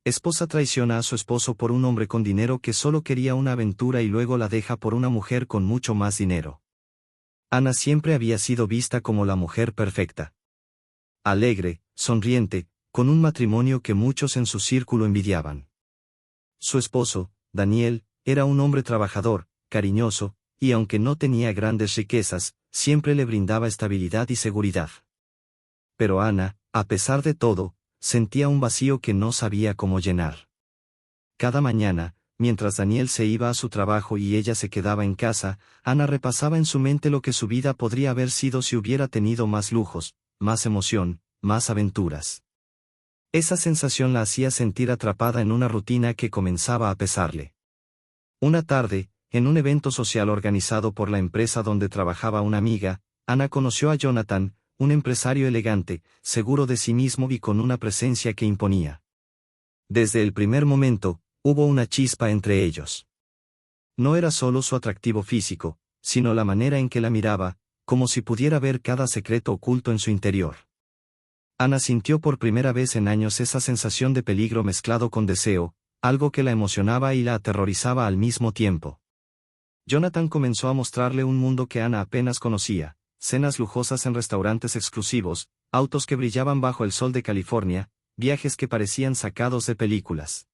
Esposa traiciona a su esposo por un hombre con dinero que solo quería una aventura y luego la deja por una mujer con mucho más dinero. Ana siempre había sido vista como la mujer perfecta. Alegre, sonriente, con un matrimonio que muchos en su círculo envidiaban. Su esposo, Daniel, era un hombre trabajador, cariñoso, y aunque no tenía grandes riquezas, siempre le brindaba estabilidad y seguridad. Pero Ana, a pesar de todo, sentía un vacío que no sabía cómo llenar. Cada mañana, mientras Daniel se iba a su trabajo y ella se quedaba en casa, Ana repasaba en su mente lo que su vida podría haber sido si hubiera tenido más lujos, más emoción, más aventuras. Esa sensación la hacía sentir atrapada en una rutina que comenzaba a pesarle. Una tarde, en un evento social organizado por la empresa donde trabajaba una amiga, Ana conoció a Jonathan, un empresario elegante, seguro de sí mismo y con una presencia que imponía. Desde el primer momento, hubo una chispa entre ellos. No era solo su atractivo físico, sino la manera en que la miraba, como si pudiera ver cada secreto oculto en su interior. Ana sintió por primera vez en años esa sensación de peligro mezclado con deseo, algo que la emocionaba y la aterrorizaba al mismo tiempo. Jonathan comenzó a mostrarle un mundo que Ana apenas conocía, cenas lujosas en restaurantes exclusivos, autos que brillaban bajo el sol de California, viajes que parecían sacados de películas.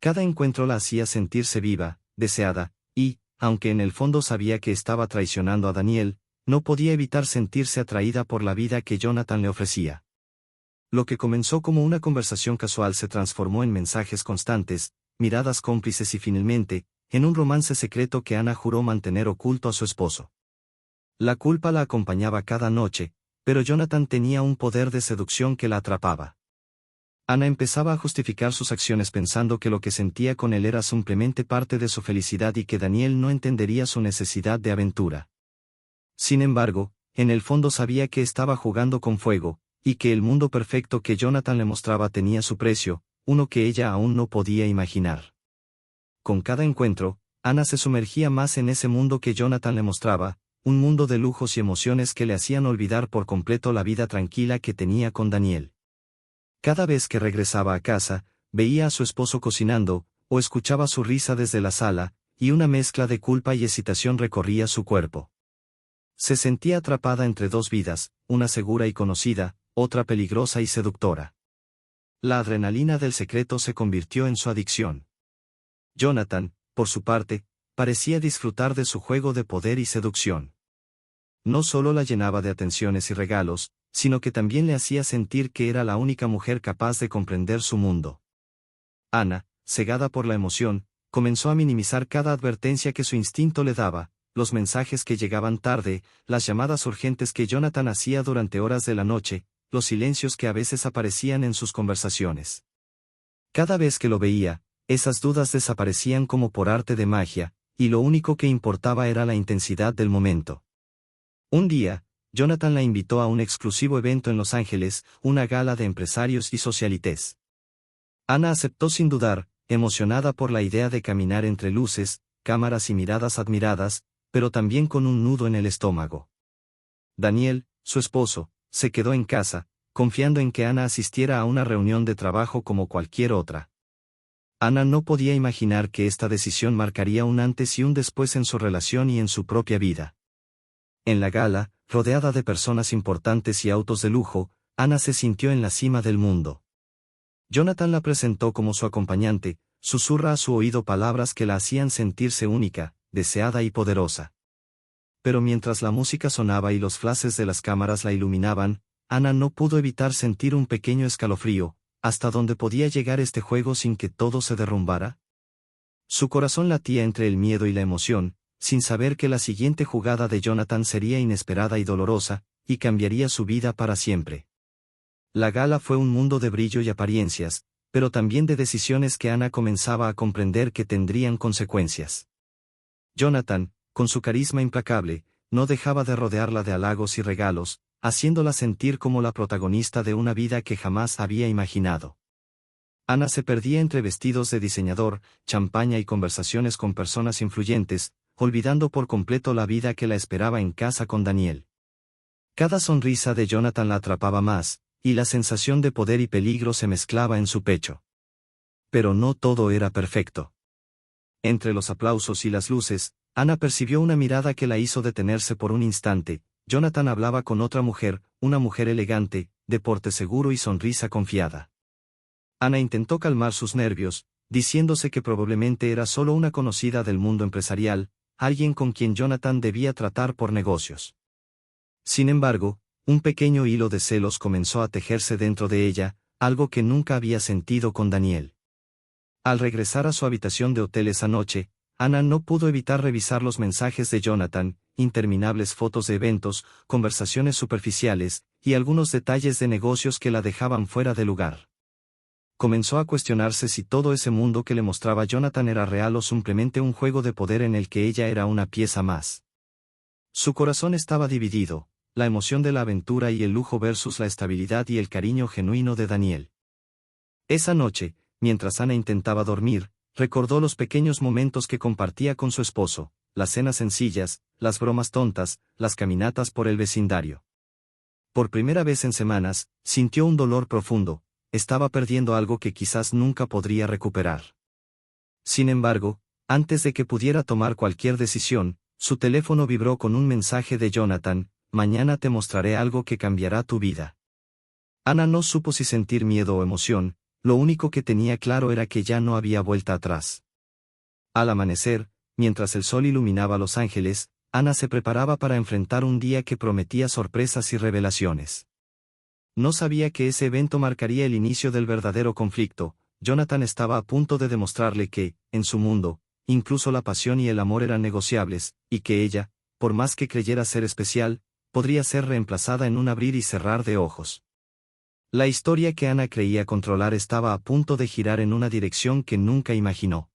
Cada encuentro la hacía sentirse viva, deseada, y, aunque en el fondo sabía que estaba traicionando a Daniel, no podía evitar sentirse atraída por la vida que Jonathan le ofrecía. Lo que comenzó como una conversación casual se transformó en mensajes constantes, miradas cómplices y finalmente, en un romance secreto que Ana juró mantener oculto a su esposo. La culpa la acompañaba cada noche, pero Jonathan tenía un poder de seducción que la atrapaba. Ana empezaba a justificar sus acciones pensando que lo que sentía con él era simplemente parte de su felicidad y que Daniel no entendería su necesidad de aventura. Sin embargo, en el fondo sabía que estaba jugando con fuego, y que el mundo perfecto que Jonathan le mostraba tenía su precio, uno que ella aún no podía imaginar. Con cada encuentro, Ana se sumergía más en ese mundo que Jonathan le mostraba, un mundo de lujos y emociones que le hacían olvidar por completo la vida tranquila que tenía con Daniel. Cada vez que regresaba a casa, veía a su esposo cocinando, o escuchaba su risa desde la sala, y una mezcla de culpa y excitación recorría su cuerpo. Se sentía atrapada entre dos vidas, una segura y conocida, otra peligrosa y seductora. La adrenalina del secreto se convirtió en su adicción. Jonathan, por su parte, parecía disfrutar de su juego de poder y seducción. No solo la llenaba de atenciones y regalos, sino que también le hacía sentir que era la única mujer capaz de comprender su mundo. Ana, cegada por la emoción, comenzó a minimizar cada advertencia que su instinto le daba, los mensajes que llegaban tarde, las llamadas urgentes que Jonathan hacía durante horas de la noche, los silencios que a veces aparecían en sus conversaciones. Cada vez que lo veía, esas dudas desaparecían como por arte de magia, y lo único que importaba era la intensidad del momento. Un día, Jonathan la invitó a un exclusivo evento en Los Ángeles, una gala de empresarios y socialites. Ana aceptó sin dudar, emocionada por la idea de caminar entre luces, cámaras y miradas admiradas, pero también con un nudo en el estómago. Daniel, su esposo, se quedó en casa, confiando en que Ana asistiera a una reunión de trabajo como cualquier otra. Ana no podía imaginar que esta decisión marcaría un antes y un después en su relación y en su propia vida. En la gala, rodeada de personas importantes y autos de lujo, Ana se sintió en la cima del mundo. Jonathan la presentó como su acompañante, susurra a su oído palabras que la hacían sentirse única, deseada y poderosa. Pero mientras la música sonaba y los flashes de las cámaras la iluminaban, Ana no pudo evitar sentir un pequeño escalofrío, ¿hasta dónde podía llegar este juego sin que todo se derrumbara? Su corazón latía entre el miedo y la emoción, sin saber que la siguiente jugada de Jonathan sería inesperada y dolorosa, y cambiaría su vida para siempre. La gala fue un mundo de brillo y apariencias, pero también de decisiones que Ana comenzaba a comprender que tendrían consecuencias. Jonathan, con su carisma implacable, no dejaba de rodearla de halagos y regalos, haciéndola sentir como la protagonista de una vida que jamás había imaginado. Ana se perdía entre vestidos de diseñador, champaña y conversaciones con personas influyentes, olvidando por completo la vida que la esperaba en casa con Daniel. Cada sonrisa de Jonathan la atrapaba más, y la sensación de poder y peligro se mezclaba en su pecho. pero no todo era perfecto. Entre los aplausos y las luces, Ana percibió una mirada que la hizo detenerse por un instante. Jonathan hablaba con otra mujer, una mujer elegante, de porte seguro y sonrisa confiada. Ana intentó calmar sus nervios, diciéndose que probablemente era solo una conocida del mundo empresarial, alguien con quien Jonathan debía tratar por negocios. Sin embargo, un pequeño hilo de celos comenzó a tejerse dentro de ella, algo que nunca había sentido con Daniel. Al regresar a su habitación de hotel esa noche, Ana no pudo evitar revisar los mensajes de Jonathan, interminables fotos de eventos, conversaciones superficiales, y algunos detalles de negocios que la dejaban fuera de lugar. Comenzó a cuestionarse si todo ese mundo que le mostraba Jonathan era real o simplemente un juego de poder en el que ella era una pieza más. Su corazón estaba dividido, la emoción de la aventura y el lujo versus la estabilidad y el cariño genuino de Daniel. Esa noche, mientras Ana intentaba dormir, recordó los pequeños momentos que compartía con su esposo, las cenas sencillas, las bromas tontas, las caminatas por el vecindario. Por primera vez en semanas, sintió un dolor profundo, estaba perdiendo algo que quizás nunca podría recuperar. Sin embargo, antes de que pudiera tomar cualquier decisión, su teléfono vibró con un mensaje de Jonathan: mañana te mostraré algo que cambiará tu vida. Ana no supo si sentir miedo o emoción, lo único que tenía claro era que ya no había vuelta atrás. Al amanecer, mientras el sol iluminaba Los Ángeles, Ana se preparaba para enfrentar un día que prometía sorpresas y revelaciones. No sabía que ese evento marcaría el inicio del verdadero conflicto. Jonathan estaba a punto de demostrarle que, en su mundo, incluso la pasión y el amor eran negociables, y que ella, por más que creyera ser especial, podría ser reemplazada en un abrir y cerrar de ojos. La historia que Ana creía controlar estaba a punto de girar en una dirección que nunca imaginó.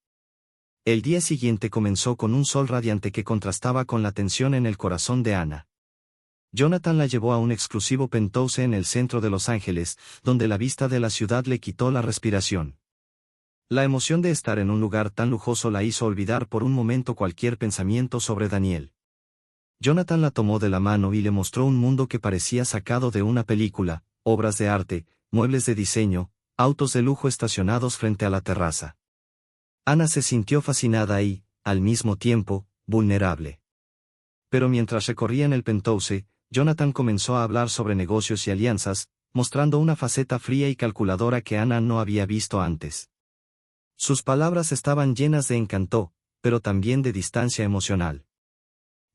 El día siguiente comenzó con un sol radiante que contrastaba con la tensión en el corazón de Ana. Jonathan la llevó a un exclusivo penthouse en el centro de Los Ángeles, donde la vista de la ciudad le quitó la respiración. La emoción de estar en un lugar tan lujoso la hizo olvidar por un momento cualquier pensamiento sobre Daniel. Jonathan la tomó de la mano y le mostró un mundo que parecía sacado de una película: obras de arte, muebles de diseño, autos de lujo estacionados frente a la terraza. Ana se sintió fascinada y, al mismo tiempo, vulnerable. Pero mientras recorrían el penthouse, Jonathan comenzó a hablar sobre negocios y alianzas, mostrando una faceta fría y calculadora que Ana no había visto antes. Sus palabras estaban llenas de encanto, pero también de distancia emocional.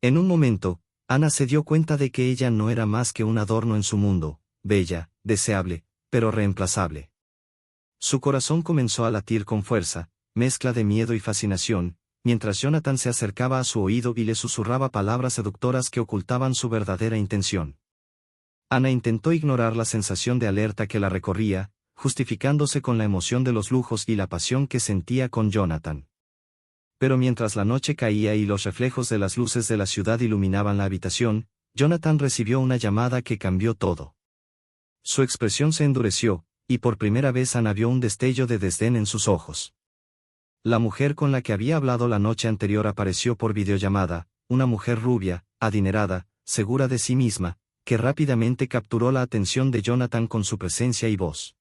En un momento, Ana se dio cuenta de que ella no era más que un adorno en su mundo, bella, deseable, pero reemplazable. Su corazón comenzó a latir con fuerza, mezcla de miedo y fascinación, mientras Jonathan se acercaba a su oído y le susurraba palabras seductoras que ocultaban su verdadera intención. Ana intentó ignorar la sensación de alerta que la recorría, justificándose con la emoción de los lujos y la pasión que sentía con Jonathan. Pero mientras la noche caía y los reflejos de las luces de la ciudad iluminaban la habitación, Jonathan recibió una llamada que cambió todo. Su expresión se endureció, y por primera vez Ana vio un destello de desdén en sus ojos. La mujer con la que había hablado la noche anterior apareció por videollamada, una mujer rubia, adinerada, segura de sí misma, que rápidamente capturó la atención de Jonathan con su presencia y voz.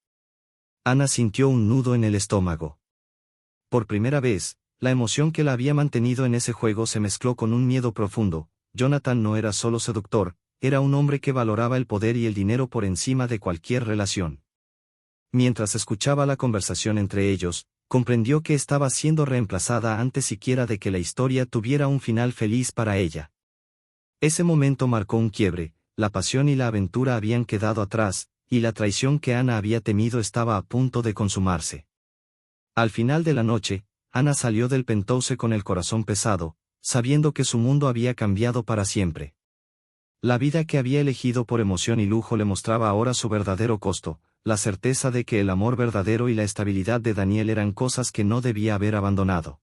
Ana sintió un nudo en el estómago. Por primera vez, la emoción que la había mantenido en ese juego se mezcló con un miedo profundo. Jonathan no era solo seductor, era un hombre que valoraba el poder y el dinero por encima de cualquier relación. Mientras escuchaba la conversación entre ellos, comprendió que estaba siendo reemplazada antes siquiera de que la historia tuviera un final feliz para ella. Ese momento marcó un quiebre, la pasión y la aventura habían quedado atrás, y la traición que Ana había temido estaba a punto de consumarse. Al final de la noche, Ana salió del penthouse con el corazón pesado, sabiendo que su mundo había cambiado para siempre. La vida que había elegido por emoción y lujo le mostraba ahora su verdadero costo, la certeza de que el amor verdadero y la estabilidad de Daniel eran cosas que no debía haber abandonado.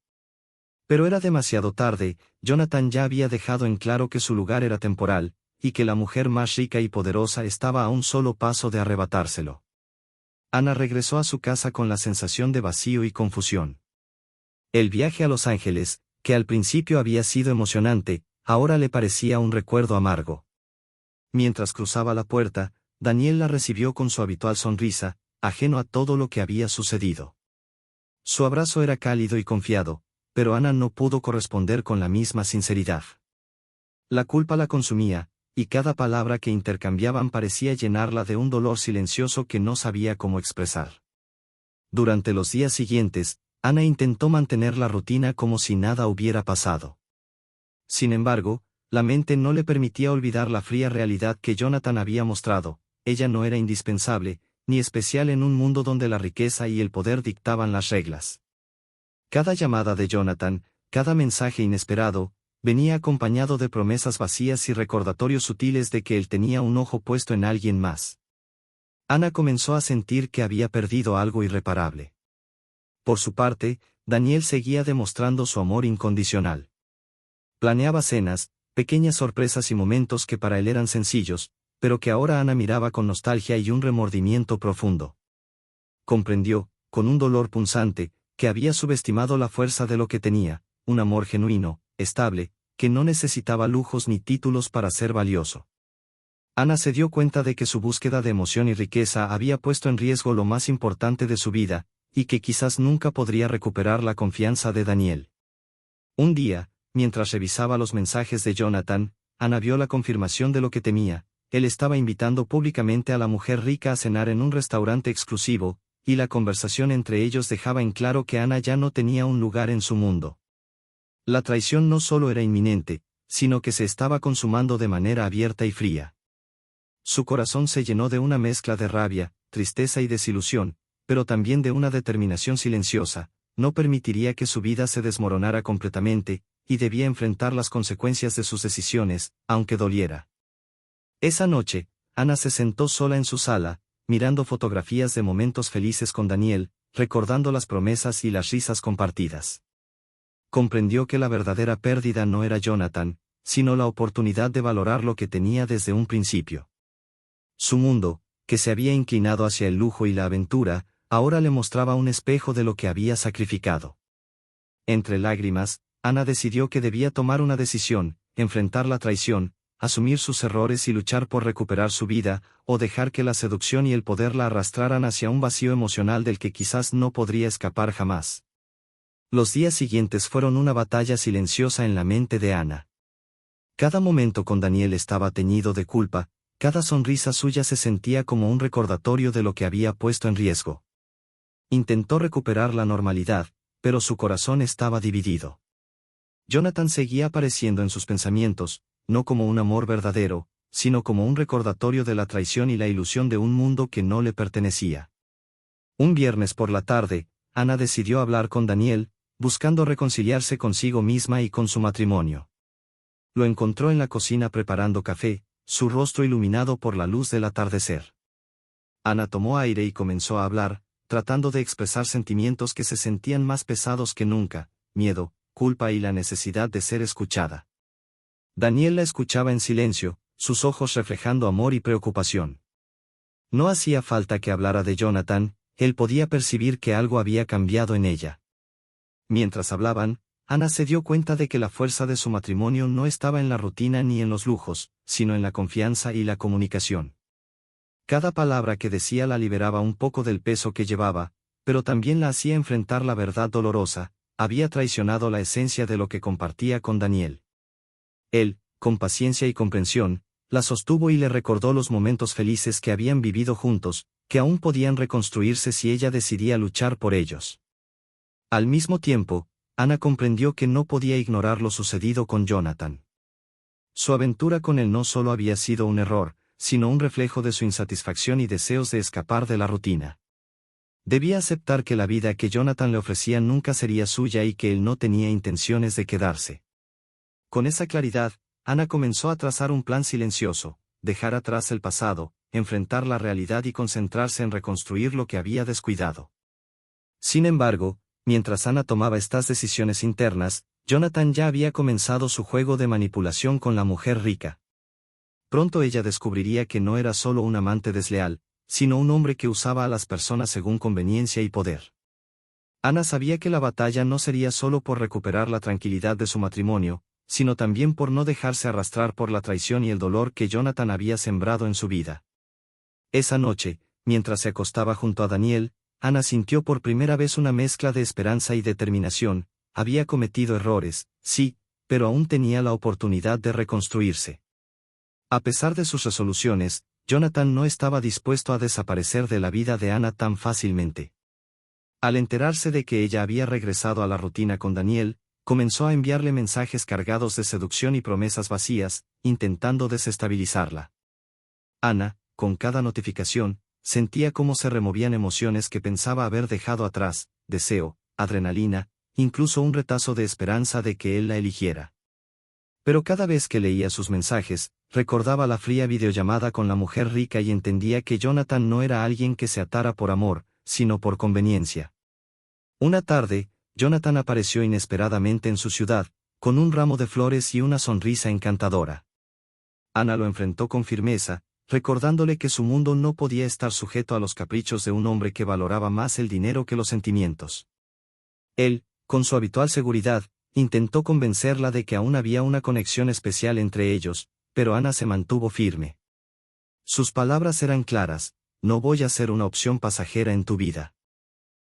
Pero era demasiado tarde. Jonathan ya había dejado en claro que su lugar era temporal, y que la mujer más rica y poderosa estaba a un solo paso de arrebatárselo. Ana regresó a su casa con la sensación de vacío y confusión. El viaje a Los Ángeles, que al principio había sido emocionante, ahora le parecía un recuerdo amargo. Mientras cruzaba la puerta, Daniel la recibió con su habitual sonrisa, ajeno a todo lo que había sucedido. Su abrazo era cálido y confiado, pero Ana no pudo corresponder con la misma sinceridad. La culpa la consumía, y cada palabra que intercambiaban parecía llenarla de un dolor silencioso que no sabía cómo expresar. Durante los días siguientes, Ana intentó mantener la rutina como si nada hubiera pasado. Sin embargo, la mente no le permitía olvidar la fría realidad que Jonathan había mostrado: ella no era indispensable, ni especial en un mundo donde la riqueza y el poder dictaban las reglas. Cada llamada de Jonathan, cada mensaje inesperado, venía acompañado de promesas vacías y recordatorios sutiles de que él tenía un ojo puesto en alguien más. Ana comenzó a sentir que había perdido algo irreparable. Por su parte, Daniel seguía demostrando su amor incondicional. Planeaba cenas, pequeñas sorpresas y momentos que para él eran sencillos, pero que ahora Ana miraba con nostalgia y un remordimiento profundo. Comprendió, con un dolor punzante, que había subestimado la fuerza de lo que tenía: un amor genuino, estable, que no necesitaba lujos ni títulos para ser valioso. Ana se dio cuenta de que su búsqueda de emoción y riqueza había puesto en riesgo lo más importante de su vida, y que quizás nunca podría recuperar la confianza de Daniel. Un día, mientras revisaba los mensajes de Jonathan, Ana vio la confirmación de lo que temía: él estaba invitando públicamente a la mujer rica a cenar en un restaurante exclusivo, y la conversación entre ellos dejaba en claro que Ana ya no tenía un lugar en su mundo. La traición no solo era inminente, sino que se estaba consumando de manera abierta y fría. Su corazón se llenó de una mezcla de rabia, tristeza y desilusión, pero también de una determinación silenciosa: no permitiría que su vida se desmoronara completamente, y debía enfrentar las consecuencias de sus decisiones, aunque doliera. Esa noche, Ana se sentó sola en su sala, mirando fotografías de momentos felices con Daniel, recordando las promesas y las risas compartidas. Comprendió que la verdadera pérdida no era Jonathan, sino la oportunidad de valorar lo que tenía desde un principio. Su mundo, que se había inclinado hacia el lujo y la aventura, ahora le mostraba un espejo de lo que había sacrificado. Entre lágrimas, Ana decidió que debía tomar una decisión: enfrentar la traición, asumir sus errores y luchar por recuperar su vida, o dejar que la seducción y el poder la arrastraran hacia un vacío emocional del que quizás no podría escapar jamás. Los días siguientes fueron una batalla silenciosa en la mente de Ana. Cada momento con Daniel estaba teñido de culpa, cada sonrisa suya se sentía como un recordatorio de lo que había puesto en riesgo. Intentó recuperar la normalidad, pero su corazón estaba dividido. Jonathan seguía apareciendo en sus pensamientos, no como un amor verdadero, sino como un recordatorio de la traición y la ilusión de un mundo que no le pertenecía. Un viernes por la tarde, Ana decidió hablar con Daniel, buscando reconciliarse consigo misma y con su matrimonio. Lo encontró en la cocina preparando café, su rostro iluminado por la luz del atardecer. Ana tomó aire y comenzó a hablar, tratando de expresar sentimientos que se sentían más pesados que nunca: miedo, culpa y la necesidad de ser escuchada. Daniel la escuchaba en silencio, sus ojos reflejando amor y preocupación. No hacía falta que hablara de Jonathan, él podía percibir que algo había cambiado en ella. Mientras hablaban, Ana se dio cuenta de que la fuerza de su matrimonio no estaba en la rutina ni en los lujos, sino en la confianza y la comunicación. Cada palabra que decía la liberaba un poco del peso que llevaba, pero también la hacía enfrentar la verdad dolorosa: había traicionado la esencia de lo que compartía con Daniel. Él, con paciencia y comprensión, la sostuvo y le recordó los momentos felices que habían vivido juntos, que aún podían reconstruirse si ella decidía luchar por ellos. Al mismo tiempo, Ana comprendió que no podía ignorar lo sucedido con Jonathan. Su aventura con él no solo había sido un error, sino un reflejo de su insatisfacción y deseos de escapar de la rutina. Debía aceptar que la vida que Jonathan le ofrecía nunca sería suya y que él no tenía intenciones de quedarse. Con esa claridad, Ana comenzó a trazar un plan silencioso: dejar atrás el pasado, enfrentar la realidad y concentrarse en reconstruir lo que había descuidado. Sin embargo, mientras Ana tomaba estas decisiones internas, Jonathan ya había comenzado su juego de manipulación con la mujer rica. Pronto ella descubriría que no era solo un amante desleal, sino un hombre que usaba a las personas según conveniencia y poder. Ana sabía que la batalla no sería solo por recuperar la tranquilidad de su matrimonio, sino también por no dejarse arrastrar por la traición y el dolor que Jonathan había sembrado en su vida. Esa noche, mientras se acostaba junto a Daniel, Ana sintió por primera vez una mezcla de esperanza y determinación. Había cometido errores, sí, pero aún tenía la oportunidad de reconstruirse. A pesar de sus resoluciones, Jonathan no estaba dispuesto a desaparecer de la vida de Ana tan fácilmente. Al enterarse de que ella había regresado a la rutina con Daniel, comenzó a enviarle mensajes cargados de seducción y promesas vacías, intentando desestabilizarla. Ana, con cada notificación, sentía cómo se removían emociones que pensaba haber dejado atrás, deseo, adrenalina, incluso un retazo de esperanza de que él la eligiera. Pero cada vez que leía sus mensajes, recordaba la fría videollamada con la mujer rica y entendía que Jonathan no era alguien que se atara por amor, sino por conveniencia. Una tarde, Jonathan apareció inesperadamente en su ciudad, con un ramo de flores y una sonrisa encantadora. Ana lo enfrentó con firmeza, recordándole que su mundo no podía estar sujeto a los caprichos de un hombre que valoraba más el dinero que los sentimientos. Él, con su habitual seguridad, intentó convencerla de que aún había una conexión especial entre ellos, pero Ana se mantuvo firme. Sus palabras eran claras: no voy a ser una opción pasajera en tu vida.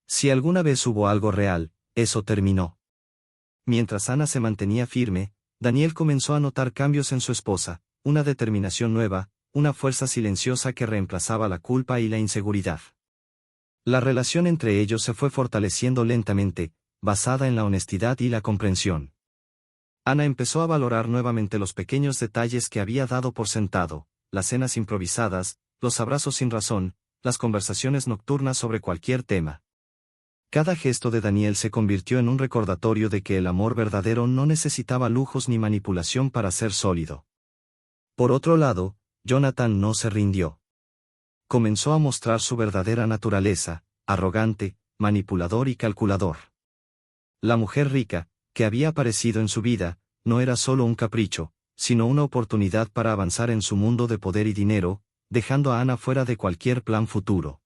Si alguna vez hubo algo real, eso terminó. Mientras Ana se mantenía firme, Daniel comenzó a notar cambios en su esposa, una determinación nueva, una fuerza silenciosa que reemplazaba la culpa y la inseguridad. La relación entre ellos se fue fortaleciendo lentamente, basada en la honestidad y la comprensión. Ana empezó a valorar nuevamente los pequeños detalles que había dado por sentado, las cenas improvisadas, los abrazos sin razón, las conversaciones nocturnas sobre cualquier tema. Cada gesto de Daniel se convirtió en un recordatorio de que el amor verdadero no necesitaba lujos ni manipulación para ser sólido. Por otro lado, Jonathan no se rindió. Comenzó a mostrar su verdadera naturaleza: arrogante, manipulador y calculador. La mujer rica, que había aparecido en su vida, no era solo un capricho, sino una oportunidad para avanzar en su mundo de poder y dinero, dejando a Ana fuera de cualquier plan futuro.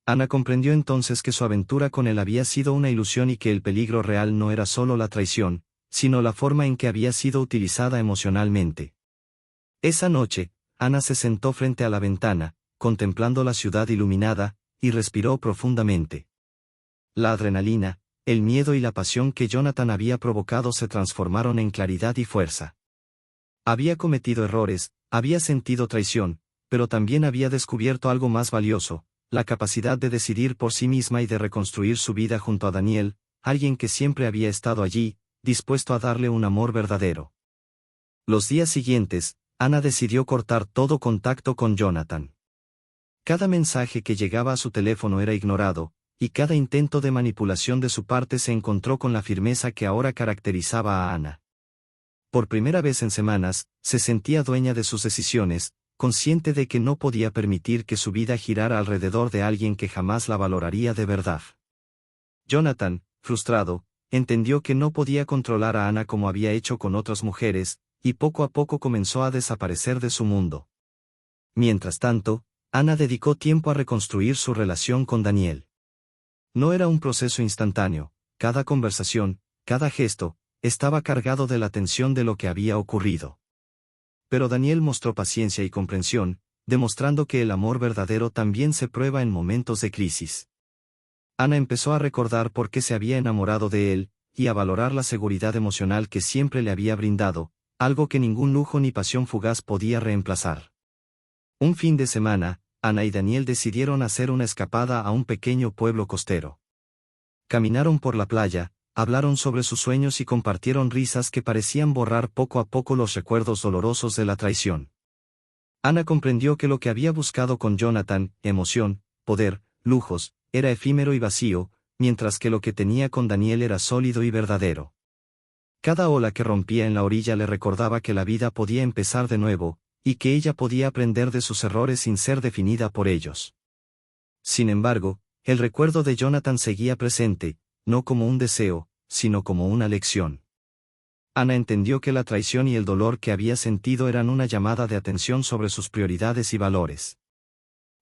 Ana comprendió entonces que su aventura con él había sido una ilusión y que el peligro real no era solo la traición, sino la forma en que había sido utilizada emocionalmente. Esa noche, Ana se sentó frente a la ventana, contemplando la ciudad iluminada, y respiró profundamente. La adrenalina, el miedo y la pasión que Jonathan había provocado se transformaron en claridad y fuerza. Había cometido errores, había sentido traición, pero también había descubierto algo más valioso: la capacidad de decidir por sí misma y de reconstruir su vida junto a Daniel, alguien que siempre había estado allí, dispuesto a darle un amor verdadero. Los días siguientes, Ana decidió cortar todo contacto con Jonathan. Cada mensaje que llegaba a su teléfono era ignorado, y cada intento de manipulación de su parte se encontró con la firmeza que ahora caracterizaba a Ana. Por primera vez en semanas, se sentía dueña de sus decisiones, consciente de que no podía permitir que su vida girara alrededor de alguien que jamás la valoraría de verdad. Jonathan, frustrado, entendió que no podía controlar a Ana como había hecho con otras mujeres, y poco a poco comenzó a desaparecer de su mundo. Mientras tanto, Ana dedicó tiempo a reconstruir su relación con Daniel. No era un proceso instantáneo: cada conversación, cada gesto, estaba cargado de la tensión de lo que había ocurrido. Pero Daniel mostró paciencia y comprensión, demostrando que el amor verdadero también se prueba en momentos de crisis. Ana empezó a recordar por qué se había enamorado de él, y a valorar la seguridad emocional que siempre le había brindado, algo que ningún lujo ni pasión fugaz podía reemplazar. Un fin de semana, Ana y Daniel decidieron hacer una escapada a un pequeño pueblo costero. Caminaron por la playa, hablaron sobre sus sueños y compartieron risas que parecían borrar poco a poco los recuerdos dolorosos de la traición. Ana comprendió que lo que había buscado con Jonathan, emoción, poder, lujos, era efímero y vacío, mientras que lo que tenía con Daniel era sólido y verdadero. Cada ola que rompía en la orilla le recordaba que la vida podía empezar de nuevo, y que ella podía aprender de sus errores sin ser definida por ellos. Sin embargo, el recuerdo de Jonathan seguía presente, no como un deseo, sino como una lección. Ana entendió que la traición y el dolor que había sentido eran una llamada de atención sobre sus prioridades y valores.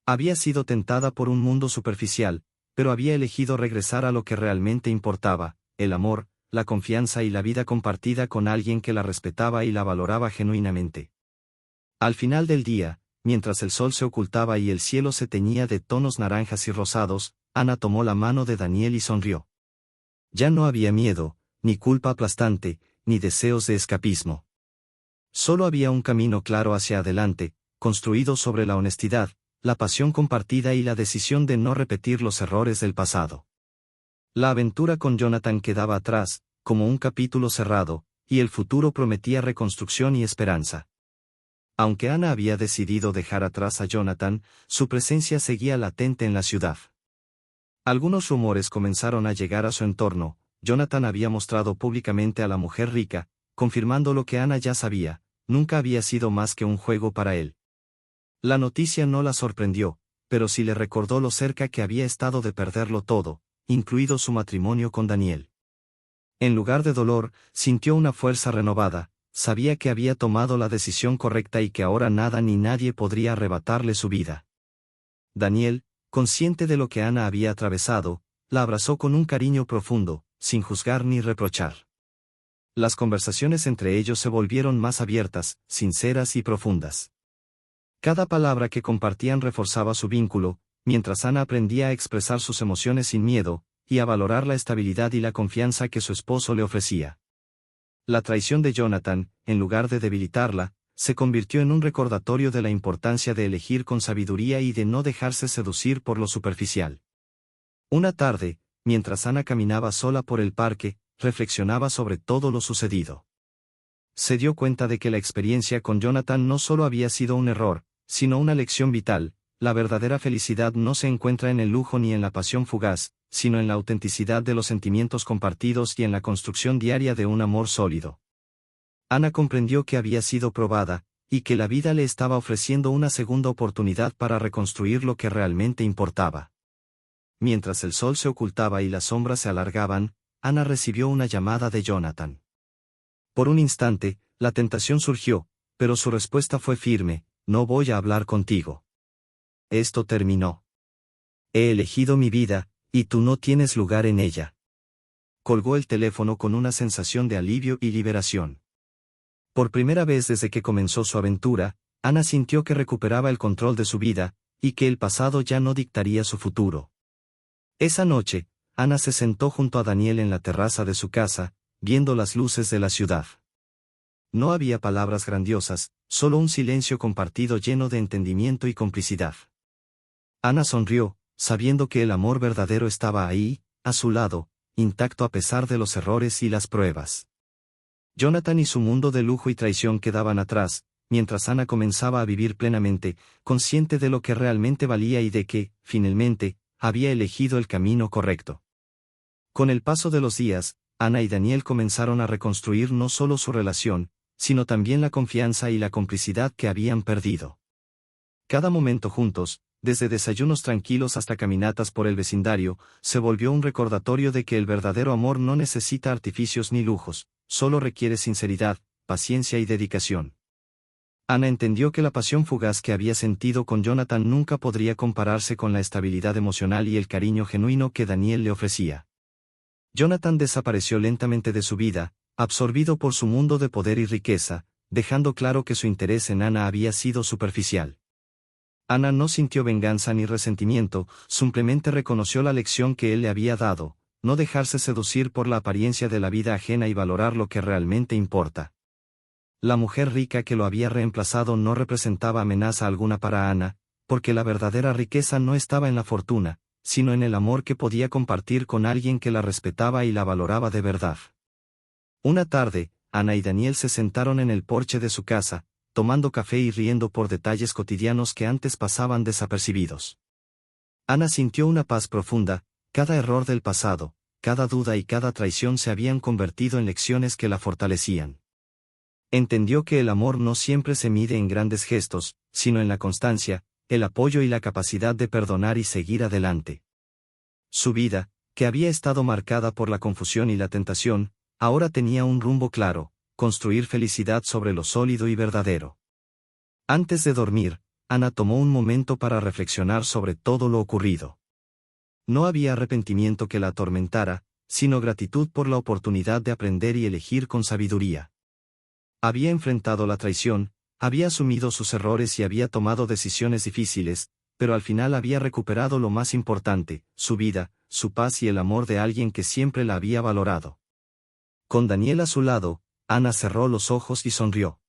Había sido tentada por un mundo superficial, pero había elegido regresar a lo que realmente importaba: el amor, la confianza y la vida compartida con alguien que la respetaba y la valoraba genuinamente. Al final del día, mientras el sol se ocultaba y el cielo se teñía de tonos naranjas y rosados, Ana tomó la mano de Daniel y sonrió. Ya no había miedo, ni culpa aplastante, ni deseos de escapismo. Solo había un camino claro hacia adelante, construido sobre la honestidad, la pasión compartida y la decisión de no repetir los errores del pasado. La aventura con Jonathan quedaba atrás, como un capítulo cerrado, y el futuro prometía reconstrucción y esperanza. Aunque Ana había decidido dejar atrás a Jonathan, su presencia seguía latente en la ciudad. Algunos rumores comenzaron a llegar a su entorno. Jonathan había mostrado públicamente a la mujer rica, confirmando lo que Ana ya sabía: nunca había sido más que un juego para él. La noticia no la sorprendió, pero sí le recordó lo cerca que había estado de perderlo todo, incluido su matrimonio con Daniel. En lugar de dolor, sintió una fuerza renovada. Sabía que había tomado la decisión correcta y que ahora nada ni nadie podría arrebatarle su vida. Daniel, consciente de lo que Ana había atravesado, la abrazó con un cariño profundo, sin juzgar ni reprochar. Las conversaciones entre ellos se volvieron más abiertas, sinceras y profundas. Cada palabra que compartían reforzaba su vínculo, mientras Ana aprendía a expresar sus emociones sin miedo, y a valorar la estabilidad y la confianza que su esposo le ofrecía. La traición de Jonathan, en lugar de debilitarla, se convirtió en un recordatorio de la importancia de elegir con sabiduría y de no dejarse seducir por lo superficial. Una tarde, mientras Ana caminaba sola por el parque, reflexionaba sobre todo lo sucedido. Se dio cuenta de que la experiencia con Jonathan no solo había sido un error, sino una lección vital. La verdadera felicidad no se encuentra en el lujo ni en la pasión fugaz, sino en la autenticidad de los sentimientos compartidos y en la construcción diaria de un amor sólido. Ana comprendió que había sido probada, y que la vida le estaba ofreciendo una segunda oportunidad para reconstruir lo que realmente importaba. Mientras el sol se ocultaba y las sombras se alargaban, Ana recibió una llamada de Jonathan. Por un instante, la tentación surgió, pero su respuesta fue firme: no voy a hablar contigo. Esto terminó. He elegido mi vida, y tú no tienes lugar en ella. Colgó el teléfono con una sensación de alivio y liberación. Por primera vez desde que comenzó su aventura, Ana sintió que recuperaba el control de su vida, y que el pasado ya no dictaría su futuro. Esa noche, Ana se sentó junto a Daniel en la terraza de su casa, viendo las luces de la ciudad. No había palabras grandiosas, solo un silencio compartido lleno de entendimiento y complicidad. Ana sonrió, sabiendo que el amor verdadero estaba ahí, a su lado, intacto a pesar de los errores y las pruebas. Jonathan y su mundo de lujo y traición quedaban atrás, mientras Ana comenzaba a vivir plenamente, consciente de lo que realmente valía y de que, finalmente, había elegido el camino correcto. Con el paso de los días, Ana y Daniel comenzaron a reconstruir no solo su relación, sino también la confianza y la complicidad que habían perdido. Cada momento juntos, desde desayunos tranquilos hasta caminatas por el vecindario, se volvió un recordatorio de que el verdadero amor no necesita artificios ni lujos, solo requiere sinceridad, paciencia y dedicación. Ana entendió que la pasión fugaz que había sentido con Jonathan nunca podría compararse con la estabilidad emocional y el cariño genuino que Daniel le ofrecía. Jonathan desapareció lentamente de su vida, absorbido por su mundo de poder y riqueza, dejando claro que su interés en Ana había sido superficial. Ana no sintió venganza ni resentimiento, simplemente reconoció la lección que él le había dado: no dejarse seducir por la apariencia de la vida ajena y valorar lo que realmente importa. La mujer rica que lo había reemplazado no representaba amenaza alguna para Ana, porque la verdadera riqueza no estaba en la fortuna, sino en el amor que podía compartir con alguien que la respetaba y la valoraba de verdad. Una tarde, Ana y Daniel se sentaron en el porche de su casa, tomando café y riendo por detalles cotidianos que antes pasaban desapercibidos. Ana sintió una paz profunda. Cada error del pasado, cada duda y cada traición se habían convertido en lecciones que la fortalecían. Entendió que el amor no siempre se mide en grandes gestos, sino en la constancia, el apoyo y la capacidad de perdonar y seguir adelante. Su vida, que había estado marcada por la confusión y la tentación, ahora tenía un rumbo claro: construir felicidad sobre lo sólido y verdadero. Antes de dormir, Ana tomó un momento para reflexionar sobre todo lo ocurrido. No había arrepentimiento que la atormentara, sino gratitud por la oportunidad de aprender y elegir con sabiduría. Había enfrentado la traición, había asumido sus errores y había tomado decisiones difíciles, pero al final había recuperado lo más importante, su vida, su paz y el amor de alguien que siempre la había valorado. Con Daniel a su lado, Ana cerró los ojos y sonrió.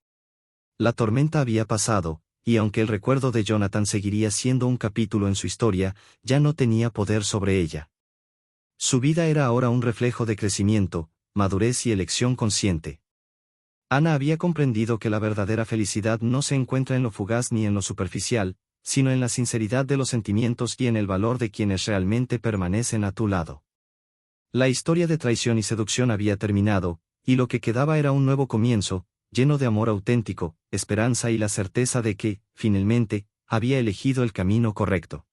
La tormenta había pasado, y aunque el recuerdo de Jonathan seguiría siendo un capítulo en su historia, ya no tenía poder sobre ella. Su vida era ahora un reflejo de crecimiento, madurez y elección consciente. Ana había comprendido que la verdadera felicidad no se encuentra en lo fugaz ni en lo superficial, sino en la sinceridad de los sentimientos y en el valor de quienes realmente permanecen a tu lado. La historia de traición y seducción había terminado, y lo que quedaba era un nuevo comienzo, lleno de amor auténtico, esperanza y la certeza de que, finalmente, había elegido el camino correcto.